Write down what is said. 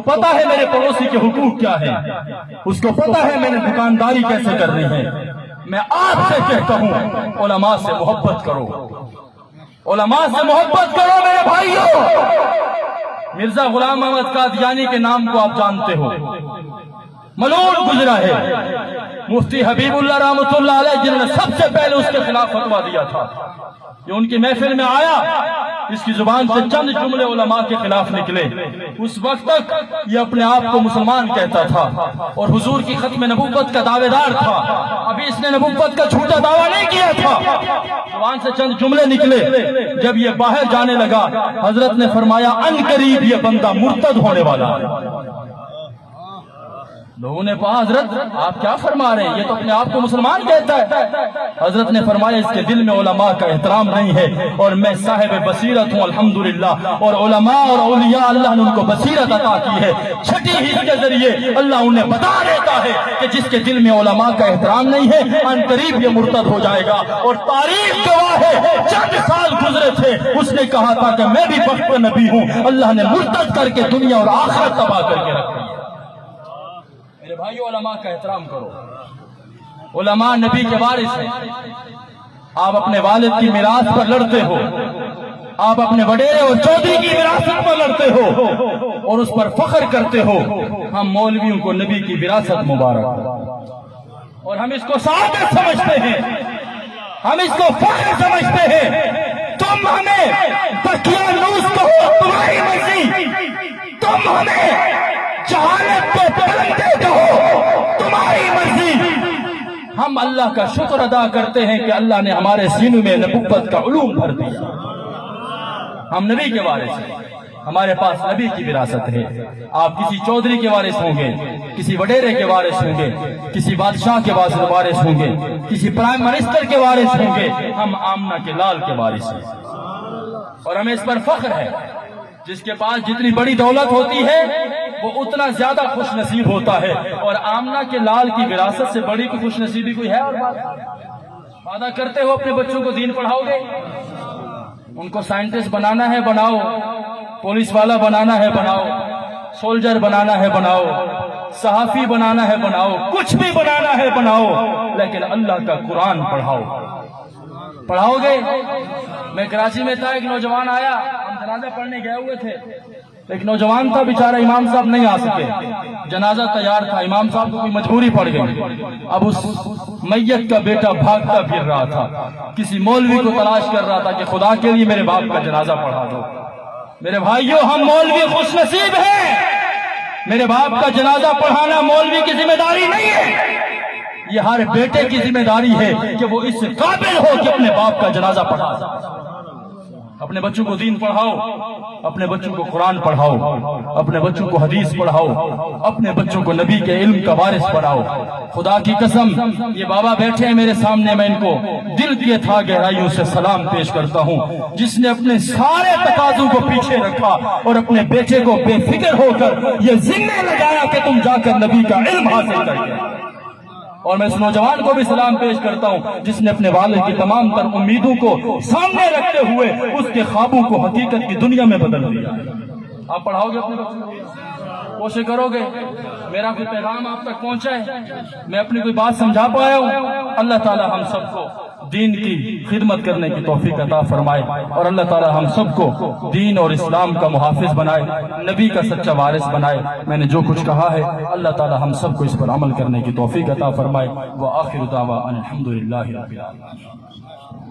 پتا ہے میرے پڑوسی کے حقوق کیا ہے، اس کو پتا ہے میں نے دکانداری کیسے کرنی ہے۔ میں آپ سے کہتا ہوں علماء سے محبت کرو، علماء سے محبت کرو میرے بھائیوں۔ مرزا غلام احمد قادیانی کے نام کو آپ جانتے ہو، ملعون گزرا ہے۔ مفتی حبیب اللہ رحمۃ اللہ علیہ جنہوں نے سب سے پہلے اس کے خلاف فتویٰ دیا تھا، یہ ان کی محفل میں آیا، اس کی زبان سے چند جملے علماء کے خلاف نکلے، اس وقت تک یہ اپنے آپ کو مسلمان کہتا تھا اور حضور کی ختم نبوت کا دعوے دار تھا، ابھی اس نے نبوت کا جھوٹا دعویٰ نہیں کیا تھا، زبان سے چند جملے نکلے، جب یہ باہر جانے لگا حضرت نے فرمایا ان قریب یہ بندہ مرتد ہونے والا ہے۔ لوگوں نے کہا حضرت آپ کیا فرما رہے ہیں، یہ تو اپنے آپ کو مسلمان کہتا ہے۔ حضرت نے فرمایا اس کے دل میں علماء کا احترام نہیں ہے، اور میں صاحب بصیرت ہوں الحمدللہ، اور علماء اور اولیاء اللہ نے ان کو بصیرت عطا کی ہے، چھٹی حص کے ذریعے اللہ انہیں بتا دیتا ہے کہ جس کے دل میں علماء کا احترام نہیں ہے ان قریب یہ مرتد ہو جائے گا۔ اور تاریخ گواہ ہے چند سال گزرے تھے اس نے کہا تھا کہ میں بھی بخت نبی ہوں، اللہ نے مرتد کر کے دنیا اور آخرت تباہ کر کے رکھی۔ میرے بھائیو علماء کا احترام کرو، علماء نبی کے وارث ہیں۔ آپ اپنے والد کی میراث پر لڑتے ہو، آپ اپنے وڈیرے اور چودھری کی وراثت پر لڑتے ہو اور اس پر فخر کرتے ہو، ہم مولویوں کو نبی کی وراثت مبارک اور ہم اس کو سعادت سمجھتے ہیں، ہم اس کو فخر سمجھتے ہیں۔ تم ہمیں دقیانوس کہو تمہاری مرضی، تم ہمیں جہالت کے پرندے کہو تمہاری مرضی، ہم اللہ کا شکر ادا کرتے ہیں کہ اللہ نے ہمارے سینوں میں نبوت کا علوم بھر دیا۔ ہم نبی کے وارث ہیں، ہمارے پاس نبی کی وراثت ہے۔ آپ کسی چودھری کے وارث ہوں گے، کسی وڈیرے کے وارث ہوں گے، کسی بادشاہ کے وارث ہوں گے، کسی پرائم منسٹر کے وارث ہوں گے، ہم آمنہ کے لال کے وارث ہیں اور ہمیں اس پر فخر ہے۔ جس کے پاس جتنی بڑی دولت ہوتی ہے وہ اتنا زیادہ خوش نصیب ہوتا ہے، اور آمنہ کے لال کی وراثت سے بڑی کوئی خوش نصیبی کوئی ہے؟ اور وعدہ کرتے ہو اپنے بچوں کو دین پڑھاؤ گے، ان کو سائنٹسٹ بنانا ہے بناؤ، پولیس والا بنانا ہے بناؤ، سولجر بنانا ہے بناؤ، صحافی بنانا ہے بناؤ، کچھ بھی بنانا ہے بناؤ، لیکن اللہ کا قرآن پڑھاؤ گے؟ میں کراچی میں تھا، ایک نوجوان آیا، ہم جنازہ پڑھنے گئے ہوئے تھے، ایک نوجوان تھا بیچارہ، امام صاحب نہیں آ سکے، جنازہ تیار تھا، امام صاحب کو کوئی مجبوری پڑ گئی، اب اس میت کا بیٹا بھاگتا پھر رہا تھا، کسی مولوی کو تلاش کر رہا تھا کہ خدا کے لیے میرے باپ کا جنازہ پڑھا دو۔ میرے بھائیوں ہم مولوی خوش نصیب ہیں، میرے باپ کا جنازہ پڑھانا مولوی کی ذمہ داری نہیں ہے، یہ ہر بیٹے کی ذمہ داری ہے کہ وہ اس قابل ہو کہ اپنے باپ کا جنازہ پڑھا۔ اپنے بچوں کو دین پڑھاؤ، اپنے بچوں کو قرآن پڑھاؤ، اپنے بچوں کو حدیث پڑھاؤ، اپنے بچوں کو نبی کے علم کا وارث پڑھاؤ۔ خدا کی قسم یہ بابا بیٹھے ہیں میرے سامنے، میں ان کو دل کی تھا گہرائیوں سے سلام پیش کرتا ہوں، جس نے اپنے سارے تقاضوں کو پیچھے رکھا اور اپنے بیٹے کو بے فکر ہو کر یہ ذمہ لگایا کہ تم جا کر نبی کا علم حاصل کر کے۔ اور میں اس نوجوان کو بھی سلام پیش کرتا ہوں جس نے اپنے والد کی تمام تر امیدوں کو سامنے رکھتے ہوئے اس کے خوابوں کو حقیقت کی دنیا میں بدل دیا۔ آپ پڑھاؤ گے اپنے بچوں کو، کوشش کرو گے میرا کوئی پیغام آپ تک پہنچائے، میں اپنی کوئی بات سمجھا پایا ہوں۔ اللہ تعالی ہم سب کو دین کی خدمت کرنے کی توفیق عطا فرمائے، اور اللہ تعالی ہم سب کو دین اور اسلام کا محافظ بنائے، نبی کا سچا وارث بنائے۔ میں نے جو کچھ کہا ہے اللہ تعالی ہم سب کو اس پر عمل کرنے کی توفیق عطا فرمائے۔ وآخر دعوانا الحمدللہ رب العالمین۔